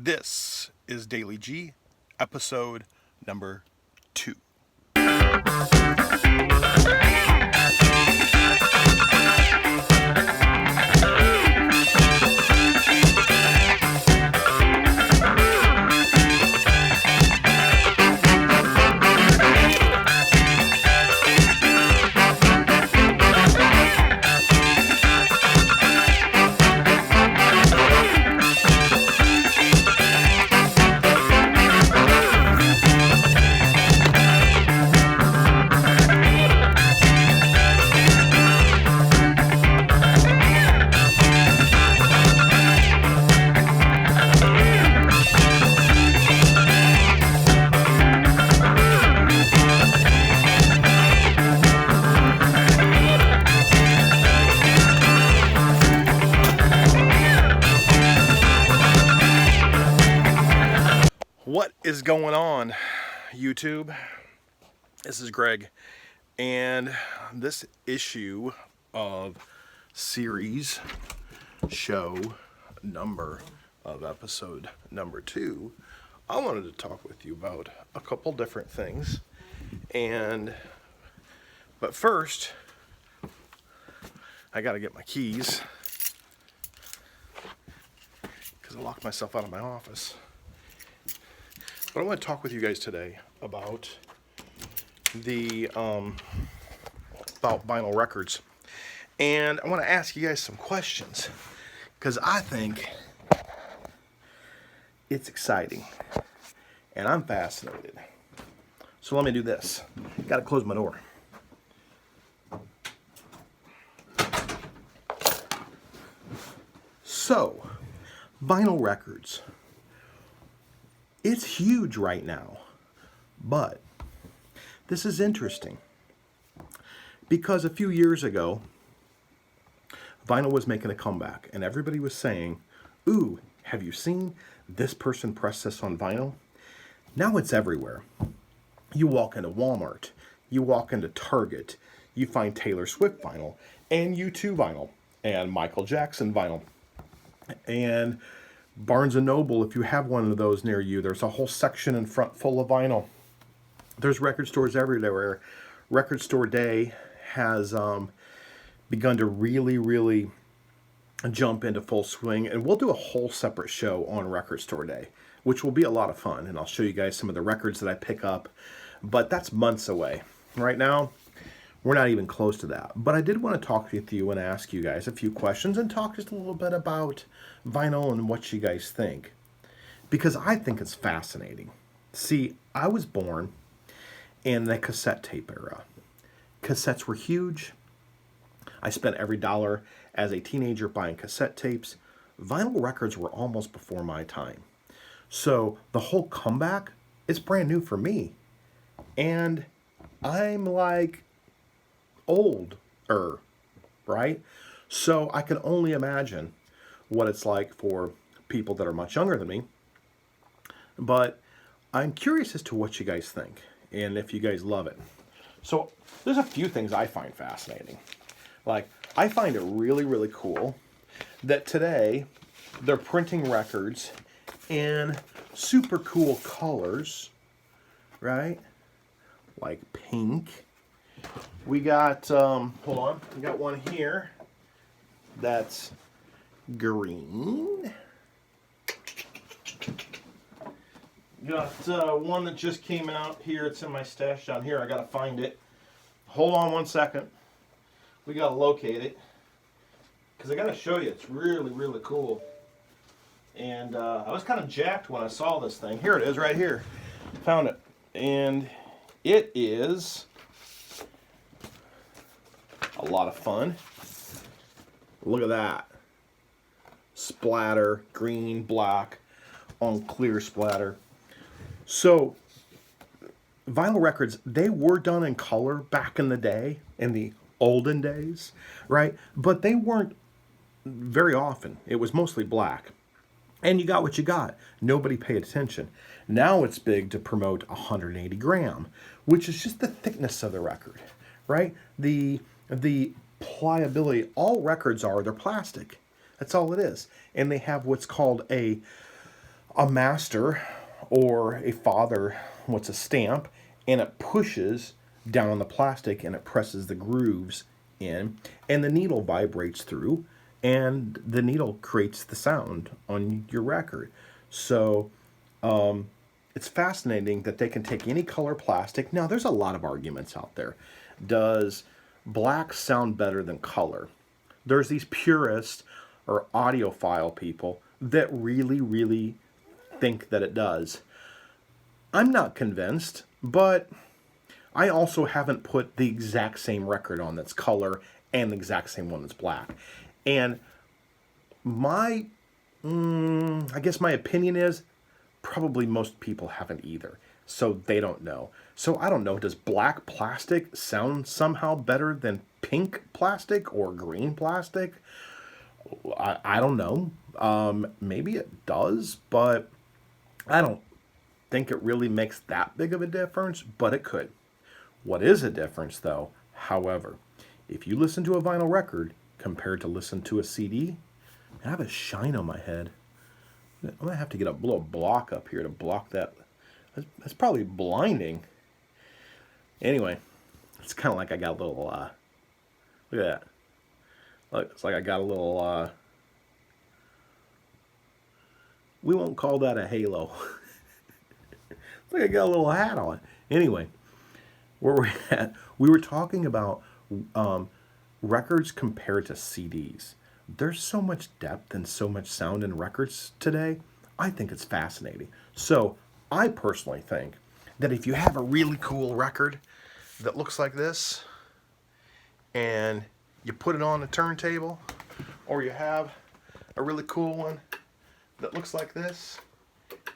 This is Daily G, episode number 2. What is going on, YouTube? This is Greg, and this issue of series show number of episode number 2, I wanted to talk with you about a couple different things. But first, I gotta get my keys because I locked myself out of my office. But I want to talk with you guys today about about vinyl records, and I want to ask you guys some questions because I think it's exciting and I'm fascinated. So let me do this. Got to close my door. So, vinyl records. It's huge right now, but this is interesting because a few years ago, vinyl was making a comeback and everybody was saying, ooh, have you seen this person press this on vinyl? Now it's everywhere. You walk into Walmart, you walk into Target, you find Taylor Swift vinyl and U2 vinyl and Michael Jackson vinyl and Barnes & Noble, if you have one of those near you, there's a whole section in front full of vinyl. There's record stores everywhere. Record Store Day has begun to really jump into full swing, and we'll do a whole separate show on Record Store Day, which will be a lot of fun, and I'll show you guys some of the records that I pick up, but that's months away. Right now, we're not even close to that. But I did want to talk with you and ask you guys a few questions and talk just a little bit about vinyl and what you guys think. Because I think it's fascinating. See, I was born in the cassette tape era. Cassettes were huge. I spent every dollar as a teenager buying cassette tapes. Vinyl records were almost before my time. So the whole comeback is brand new for me. And I'm like older, right? So I can only imagine what it's like for people that are much younger than me. But I'm curious as to what you guys think and if you guys love it. So there's a few things I find fascinating. Like, I find it really cool that today they're printing records in super cool colors, right? Like pink. We got, hold on, we got one here that's green. Got one that just came out here. It's in my stash down here. I gotta find it. Hold on one second. We gotta locate it because I gotta show you. It's really cool. And I was kind of jacked when I saw this thing. Here it is, right here. Found it, and it is a lot of fun. Look at that. Splatter, green, black, on clear splatter. So, vinyl records, they were done in color back in the day, in the olden days, right? But they weren't very often. It was mostly black. And you got what you got. Nobody paid attention. Now it's big to promote 180 gram, which is just the thickness of the record, right? The pliability. All records are, they're plastic. That's all it is. And they have what's called a a master or a father wants a stamp, and it pushes down on the plastic and it presses the grooves in, and the needle vibrates through, and the needle creates the sound on your record. So it's fascinating that they can take any color plastic. Now, there's a lot of arguments out there. Does black sound better than color? There's these purists or audiophile people that really, really think that it does. I'm not convinced, but I also haven't put the exact same record on that's color and the exact same one that's black. And my, I guess my opinion is probably most people haven't either. So they don't know. So I don't know, does black plastic sound somehow better than pink plastic or green plastic? I don't know. Maybe it does, but I don't think it really makes that big of a difference, but it could. What is a difference, though, however, if you listen to a vinyl record compared to listen to a CD, I have a shine on my head. I'm going to have to get a little block up here to block that. That's probably blinding. Anyway, it's kind of like I got a little, look at that. Look, it's like I got a little, we won't call that a halo. It's like I got a little hat on. Anyway, where we're at, we were talking about records compared to CDs. There's so much depth and so much sound in records today. I think it's fascinating. So I personally think that if you have a really cool record that looks like this and you put it on a turntable, or you have a really cool one that looks like this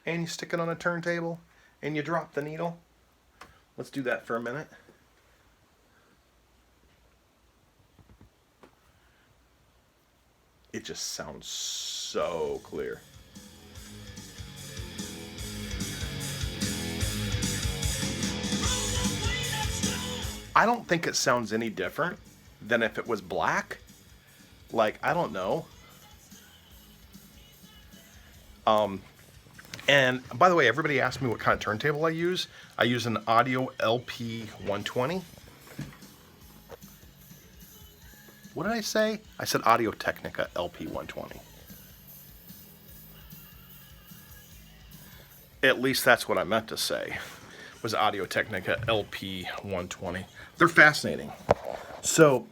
and you stick it on a turntable and you drop the needle. Let's do that for a minute. It just sounds so clear. I don't think it sounds any different than if it was black. Like, I don't know. And by the way, everybody asked me what kind of turntable I use. I use an Audio LP 120. What did I say? I said Audio Technica LP 120. At least that's what I meant to say, was Audio Technica LP 120. They're fascinating. So,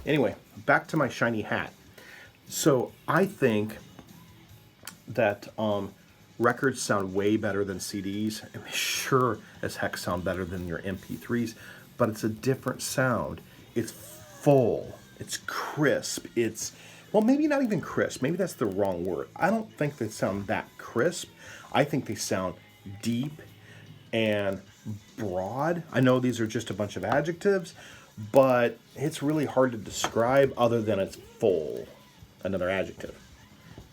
anyway, back to my shiny hat. So, I think that records sound way better than CDs, and they sure as heck sound better than your MP3s, but it's a different sound. It's full, it's crisp, it's, well, maybe not even crisp, maybe that's the wrong word. I don't think they sound that crisp. I think they sound deep and broad. I know these are just a bunch of adjectives, but it's really hard to describe other than it's full. Another adjective.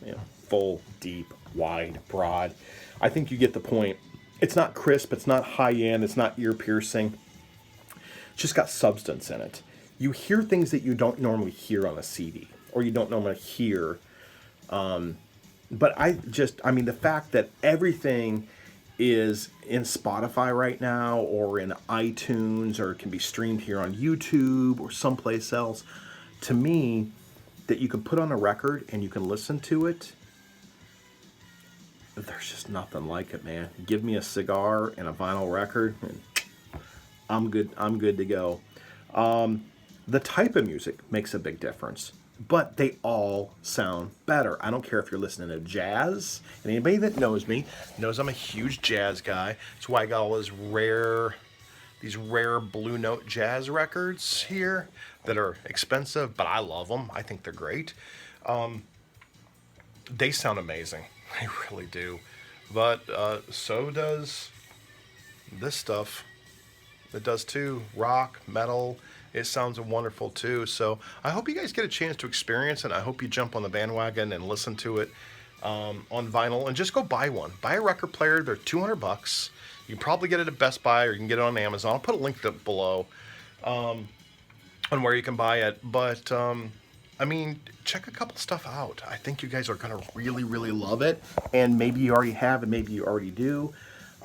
You know, full, deep, wide, broad. I think you get the point. It's not crisp, it's not high end, it's not ear piercing. It's just got substance in it. You hear things that you don't normally hear on a CD, or you don't normally hear. But I mean, the fact that everything is in Spotify right now, or in iTunes, or can be streamed here on YouTube or someplace else, to me, that you can put on a record and you can listen to it, there's just nothing like it, man. Give me a cigar and a vinyl record, and I'm good to go. The type of music makes a big difference, but they all sound better. I don't care if you're listening to jazz, and anybody that knows me knows I'm a huge jazz guy. That's why I got all these rare Blue Note jazz records here that are expensive, but I love them. I think they're great. They sound amazing. They really do. But so does this stuff. It does too. Rock, metal. It sounds wonderful too. So I hope you guys get a chance to experience it. I hope you jump on the bandwagon and listen to it on vinyl, and just go buy one. Buy a record player. They're $200. You can probably get it at Best Buy, or you can get it on Amazon. I'll put a link below on where you can buy it. But I mean, check a couple stuff out. I think you guys are going to really, really love it. And maybe you already have, and maybe you already do.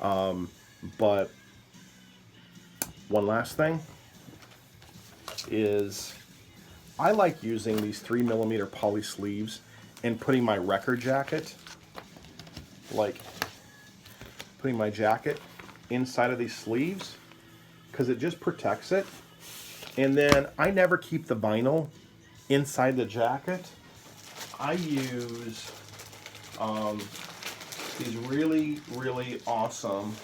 But one last thing is I like using these 3mm poly sleeves and putting my record jacket, like putting my jacket inside of these sleeves, because it just protects it. And then I never keep the vinyl inside the jacket. I use these really, really awesome,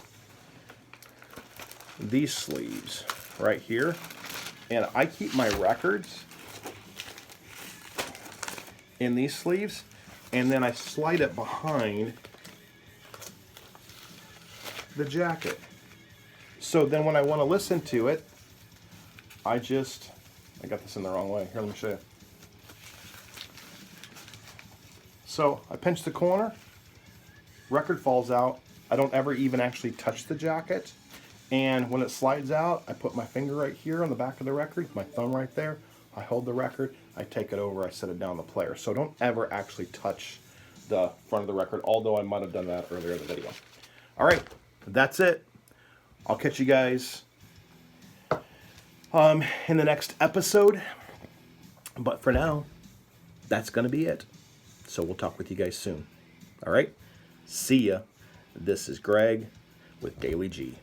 these sleeves right here. And I keep my records in these sleeves, and then I slide it behind the jacket. So then when I want to listen to it, I got this in the wrong way. Here, let me show you. So I pinch the corner, record falls out. I don't ever even actually touch the jacket. And when it slides out, I put my finger right here on the back of the record, my thumb right there. I hold the record, I take it over, I set it down the player. So don't ever actually touch the front of the record, although I might have done that earlier in the video. All right, that's it. I'll catch you guys in the next episode. But for now, that's going to be it. So we'll talk with you guys soon. All right, see ya. This is Greg with Daily G.